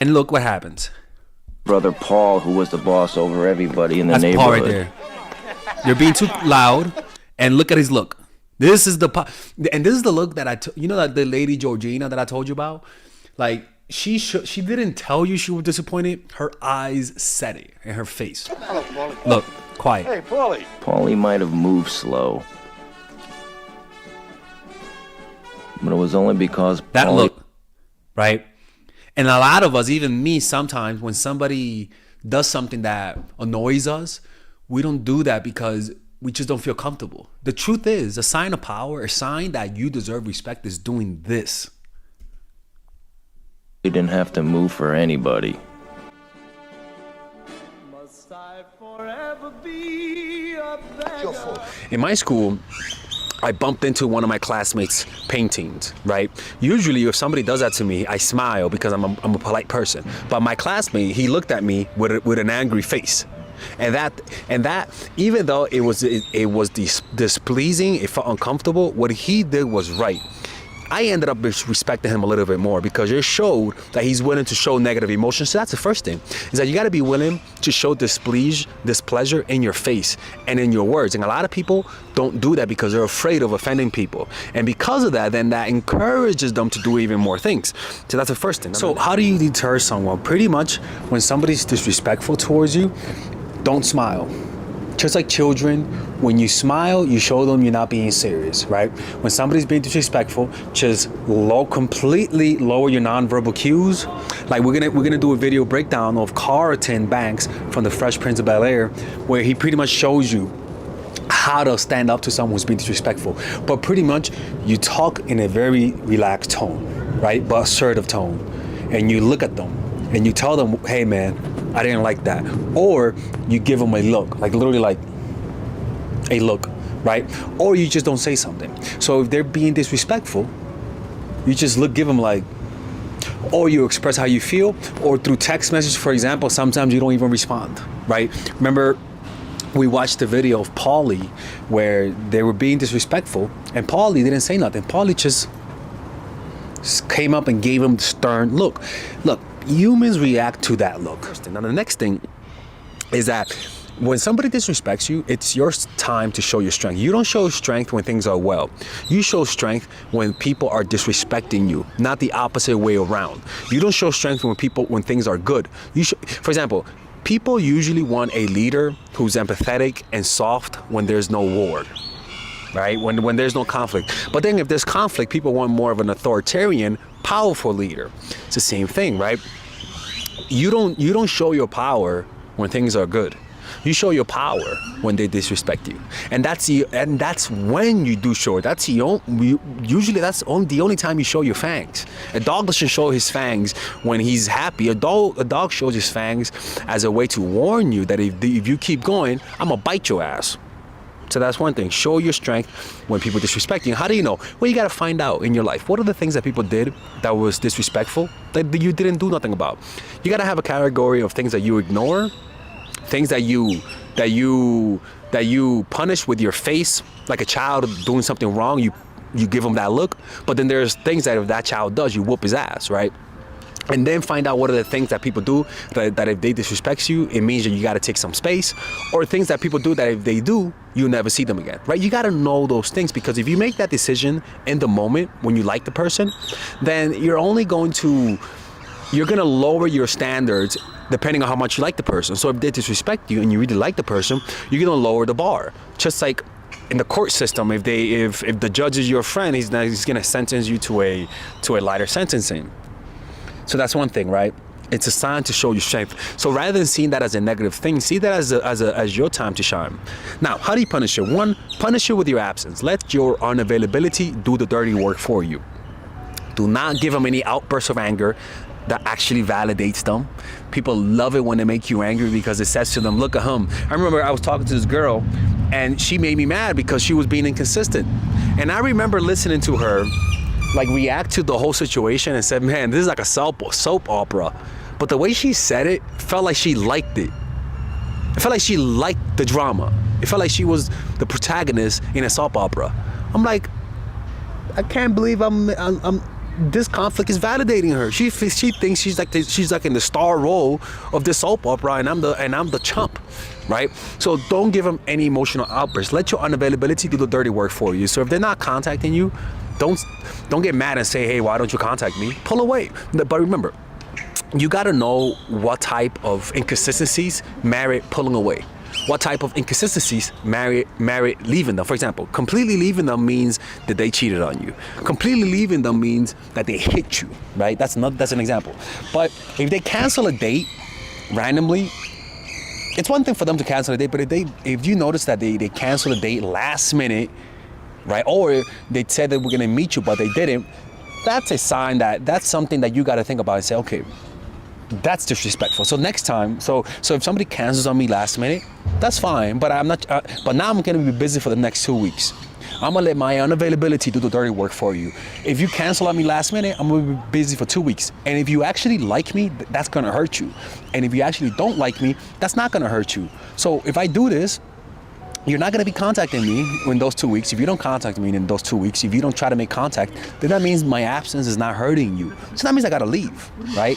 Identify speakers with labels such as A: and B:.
A: And look what happens.
B: Brother Paul, who was the boss over everybody in the
A: That's Paul right
B: neighborhood.
A: there. You're being too loud, and look at his look. This is and this is the look that you know, that the lady Georgina that I told you about. Like she didn't tell you she was disappointed. Her eyes said it in her face.
C: Hello, Paulie.
A: Look, quiet.
C: Hey, Paulie.
B: Paulie might have moved slow, but it was only because
A: That
B: Paulie-
A: look, right? And a lot of us, even me, sometimes when somebody does something that annoys us, we don't do that because we just don't feel comfortable. The truth is, a sign of power, a sign that you deserve respect, is doing this.
B: He didn't have to move for anybody.
D: Must I forever be a beggar?
A: In my school, I bumped into one of my classmates' paintings, right? Usually if somebody does that to me, I smile because I'm a polite person. But my classmate, he looked at me with an angry face. And that even though it was displeasing, it felt uncomfortable, what he did was right. I ended up respecting him a little bit more because it showed that he's willing to show negative emotions. So that's the first thing, is that you got to be willing to show displeasure in your face and in your words. And a lot of people don't do that because they're afraid of offending people. And because of that, then that encourages them to do even more things. So that's the first thing. So how do you deter someone? Pretty much when somebody's disrespectful towards you, don't smile. Just like children, when you smile, you show them you're not being serious, right? When somebody's being disrespectful, just completely lower your nonverbal cues. Like we're gonna do a video breakdown of Carlton Banks from the Fresh Prince of Bel-Air, where he pretty much shows you how to stand up to someone who's being disrespectful. But pretty much you talk in a very relaxed tone, right? But assertive tone. And you look at them and you tell them, hey man, I didn't like that. Or you give them a look, like literally like a look, right? Or you just don't say something. So if they're being disrespectful, you just give them like, or you express how you feel, or through text message, for example, sometimes you don't even respond, right? Remember, we watched the video of Paulie where they were being disrespectful and Paulie didn't say nothing. Paulie just came up and gave him the stern look. Look, humans react to that look. Now the next thing is that when somebody disrespects you, it's your time to show your strength. You don't show strength when things are well. You show strength when people are disrespecting you, not the opposite way around. You don't show strength when things are good. For example, people usually want a leader who's empathetic and soft when there's no war, right? When there's no conflict. But then if there's conflict, people want more of an authoritarian, powerful leader. It's the same thing, right? You don't show your power when things are good. You show your power when they disrespect you, and that's when you do show it. Usually that's the only time you show your fangs. A dog doesn't show his fangs when he's happy. A dog shows his fangs as a way to warn you that if you keep going, I'm gonna bite your ass. So that's one thing. Show your strength when people disrespect you. How do you know? Well, you got to find out in your life. What are the things that people did that was disrespectful that you didn't do nothing about? You got to have a category of things that you ignore, things that you punish with your face, like a child doing something wrong, you give them that look. But then there's things that if that child does, you whoop his ass, right? And then find out what are the things that people do that if they disrespect you, it means that you got to take some space, or things that people do that if they do, you'll never see them again, right? You got to know those things, because if you make that decision in the moment when you like the person, then you're going to lower your standards depending on how much you like the person. So if they disrespect you and you really like the person, you're going to lower the bar. Just like in the court system, if the judge is your friend, he's going to sentence you to a lighter sentencing. So that's one thing, right? It's a sign to show your strength. So rather than seeing that as a negative thing, see that as your time to shine. Now, how do you punish it? One, punish it with your absence. Let your unavailability do the dirty work for you. Do not give them any outbursts of anger that actually validates them. People love it when they make you angry because it says to them, look at him. I remember I was talking to this girl and she made me mad because she was being inconsistent. And I remember listening to her like react to the whole situation and said, man, this is like a soap opera. But the way she said it felt like she liked it. It felt like she liked the drama. It felt like she was the protagonist in a soap opera. I'm like, I can't believe I'm this conflict is validating her. She thinks she's like in the star role of this soap opera, and I'm the chump, right? So don't give them any emotional outbursts. Let your unavailability do the dirty work for you. So if they're not contacting you, don't get mad and say, hey, why don't you contact me? Pull away. But remember, you got to know what type of inconsistencies merit pulling away. What type of inconsistencies merit leaving them. For example, completely leaving them means that they cheated on you. Completely leaving them means that they hit you, right? That's an example. But if they cancel a date randomly, it's one thing for them to cancel a date, but if you notice that they cancel a date last minute, right? Or they said that we're gonna meet you, but they didn't, that's a sign that's something that you gotta think about and say, okay, that's disrespectful. So next time, so if somebody cancels on me last minute, that's fine. But I'm not. But now I'm gonna be busy for the next 2 weeks. I'm gonna let my unavailability do the dirty work for you. If you cancel on me last minute, I'm gonna be busy for 2 weeks. And if you actually like me, that's gonna hurt you. And if you actually don't like me, that's not gonna hurt you. So if I do this, you're not gonna be contacting me in those 2 weeks. If you don't contact me in those 2 weeks, if you don't try to make contact, then that means my absence is not hurting you. So that means I gotta leave, right?